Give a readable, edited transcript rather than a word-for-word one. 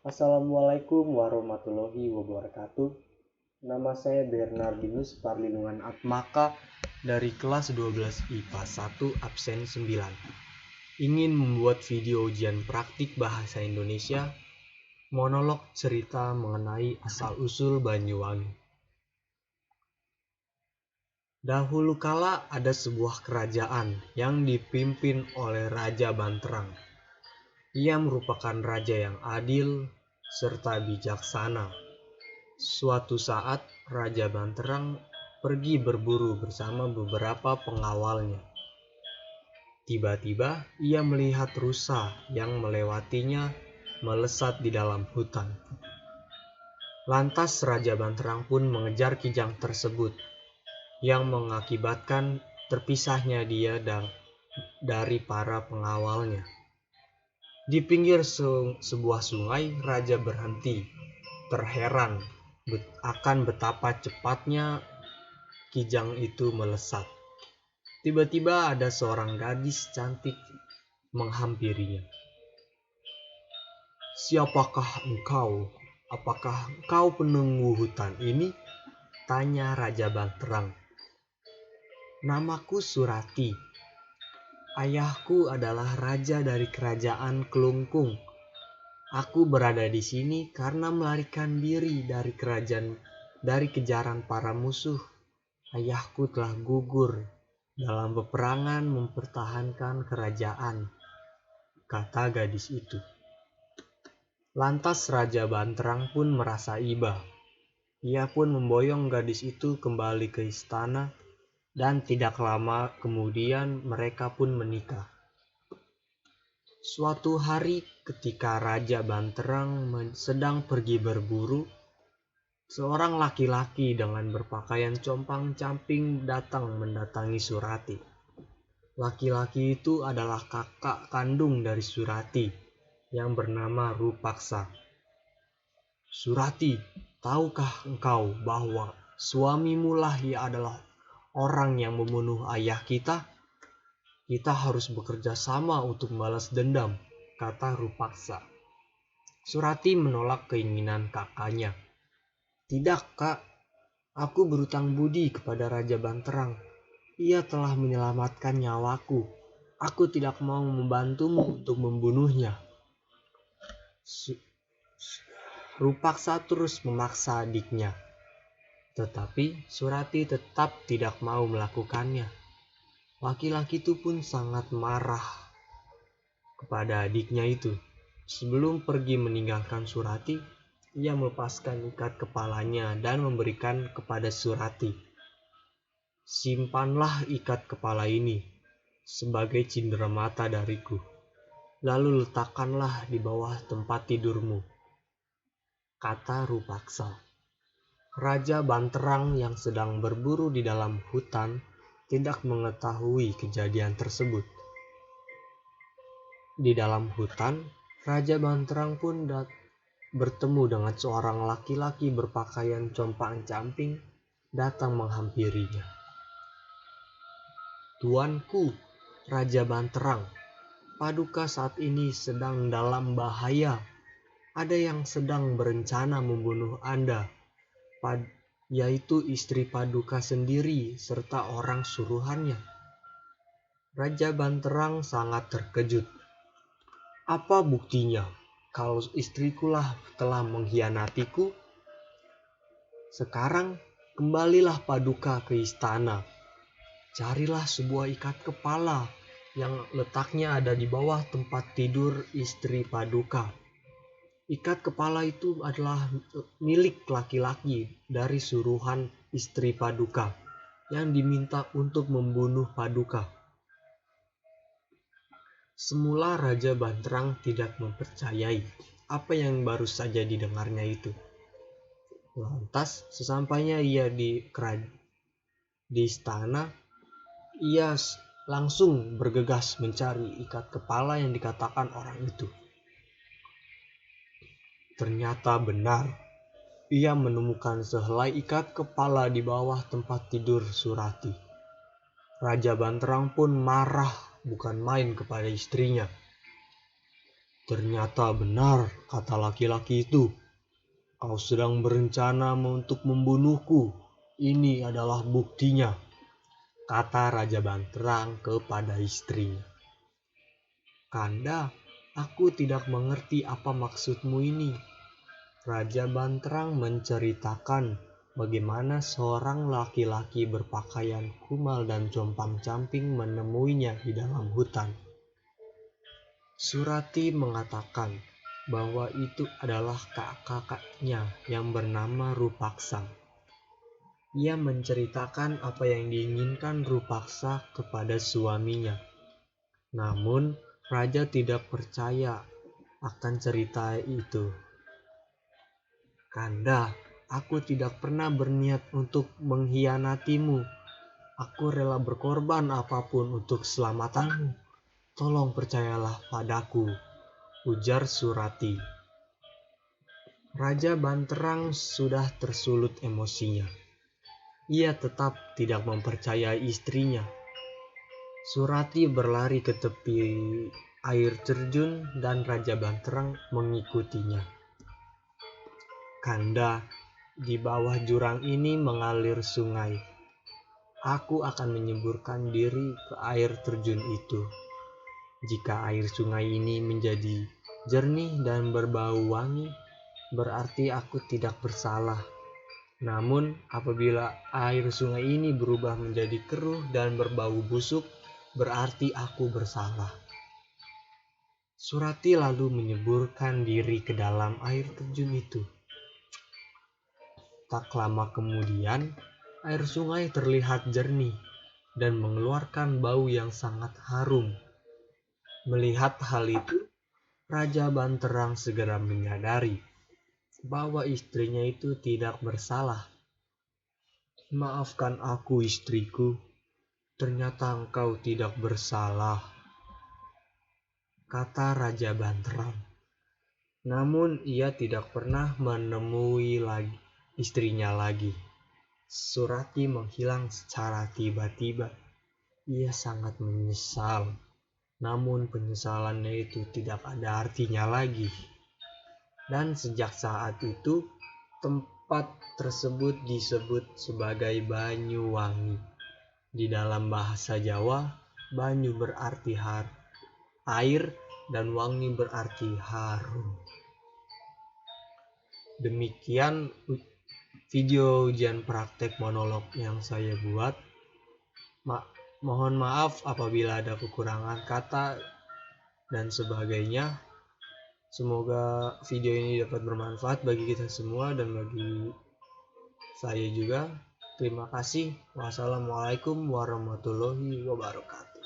Assalamualaikum warahmatullahi wabarakatuh. Nama saya Bernardinus Parlindungan Atmaka dari kelas 12 IPA 1 absen 9. Ingin membuat video ujian praktik bahasa Indonesia, monolog cerita mengenai asal-usul Banyuwangi. Dahulu kala ada sebuah kerajaan yang dipimpin oleh Raja Banterang. Ia merupakan raja yang adil serta bijaksana. Suatu saat, Raja Banterang pergi berburu bersama beberapa pengawalnya. Tiba-tiba, ia melihat rusa yang melewatinya melesat di dalam hutan. Lantas Raja Banterang pun mengejar kijang tersebut, yang mengakibatkan terpisahnya dia dari para pengawalnya. Di pinggir sebuah sungai, Raja berhenti, terheran akan betapa cepatnya kijang itu melesat. Tiba-tiba ada seorang gadis cantik menghampirinya. "Siapakah engkau? Apakah engkau penunggu hutan ini?" tanya Raja Banterang. "Namaku Surati. Ayahku adalah raja dari kerajaan Kelungkung. Aku berada di sini karena melarikan diri dari kejaran para musuh. Ayahku telah gugur dalam peperangan mempertahankan kerajaan," kata gadis itu. Lantas Raja Banterang pun merasa iba. Ia pun memboyong gadis itu kembali ke istana, dan tidak lama kemudian mereka pun menikah. Suatu hari ketika Raja Banterang sedang pergi berburu, seorang laki-laki dengan berpakaian compang-camping datang mendatangi Surati. Laki-laki itu adalah kakak kandung dari Surati yang bernama Rupaksa. "Surati, tahukah engkau bahwa suamimu lah ia adalah orang yang membunuh ayah kita? Kita harus bekerja sama untuk membalas dendam," kata Rupaksa. Surati menolak keinginan kakaknya. "Tidak, Kak. Aku berutang budi kepada Raja Banterang. Ia telah menyelamatkan nyawaku. Aku tidak mau membantumu untuk membunuhnya." Rupaksa terus memaksa adiknya. Tetapi Surati tetap tidak mau melakukannya. Laki-laki itu pun sangat marah kepada adiknya itu. Sebelum pergi meninggalkan Surati, ia melepaskan ikat kepalanya dan memberikan kepada Surati. "Simpanlah ikat kepala ini sebagai cenderamata dariku. Lalu letakkanlah di bawah tempat tidurmu," kata Rupaksa. Raja Banterang yang sedang berburu di dalam hutan tidak mengetahui kejadian tersebut. Di dalam hutan, Raja Banterang pun bertemu dengan seorang laki-laki berpakaian compang-camping datang menghampirinya. "Tuanku, Raja Banterang, Paduka saat ini sedang dalam bahaya. Ada yang sedang berencana membunuh Anda, yaitu istri Paduka sendiri serta orang suruhannya." Raja Banterang sangat terkejut. "Apa buktinya kalau istrikulah telah mengkhianatiku? Sekarang kembalilah Paduka ke istana. Carilah sebuah ikat kepala yang letaknya ada di bawah tempat tidur istri Paduka. Ikat kepala itu adalah milik laki-laki dari suruhan istri Paduka yang diminta untuk membunuh Paduka." Semula Raja Banterang tidak mempercayai apa yang baru saja didengarnya itu. Lantas sesampainya ia di istana, ia langsung bergegas mencari ikat kepala yang dikatakan orang itu. Ternyata benar, ia menemukan sehelai ikat kepala di bawah tempat tidur Surati. Raja Banterang pun marah bukan main kepada istrinya. Ternyata benar kata laki-laki itu. Kau sedang berencana untuk membunuhku. Ini adalah buktinya, kata Raja Banterang kepada istrinya. Kanda, aku tidak mengerti apa maksudmu ini. Raja Banterang menceritakan bagaimana seorang laki-laki berpakaian kumal dan compang-camping menemuinya di dalam hutan. Surati mengatakan bahwa itu adalah kakaknya yang bernama Rupaksa. Ia menceritakan apa yang diinginkan Rupaksa kepada suaminya. Namun, raja tidak percaya akan cerita itu. Kanda, aku tidak pernah berniat untuk mengkhianatimu. Aku rela berkorban apapun untuk keselamatanmu. Tolong percayalah padaku, ujar Surati. Raja Banterang sudah tersulut emosinya. Ia tetap tidak mempercayai istrinya. Surati berlari ke tepi air terjun dan Raja Banterang mengikutinya. Kanda, di bawah jurang ini mengalir sungai. Aku akan menyeburkan diri ke air terjun itu. Jika air sungai ini menjadi jernih dan berbau wangi, berarti aku tidak bersalah. Namun, apabila air sungai ini berubah menjadi keruh dan berbau busuk, berarti aku bersalah. Surati lalu menyeburkan diri ke dalam air terjun itu. Tak lama kemudian, air sungai terlihat jernih dan mengeluarkan bau yang sangat harum. Melihat hal itu, Raja Banterang segera menyadari bahwa istrinya itu tidak bersalah. Maafkan aku, istriku. Ternyata engkau tidak bersalah, kata Raja Banterang. Namun ia tidak pernah menemui istrinya lagi. Surati menghilang secara tiba-tiba. Ia sangat menyesal. Namun penyesalannya itu tidak ada artinya lagi. Dan sejak saat itu, tempat tersebut disebut sebagai Banyuwangi. Di dalam bahasa Jawa, banyu berarti air dan wangi berarti harum. Demikian video ujian praktek monolog yang saya buat. Mohon maaf apabila ada kekurangan kata dan sebagainya. Semoga video ini dapat bermanfaat bagi kita semua dan bagi saya juga. Terima kasih. Wassalamualaikum warahmatullahi wabarakatuh.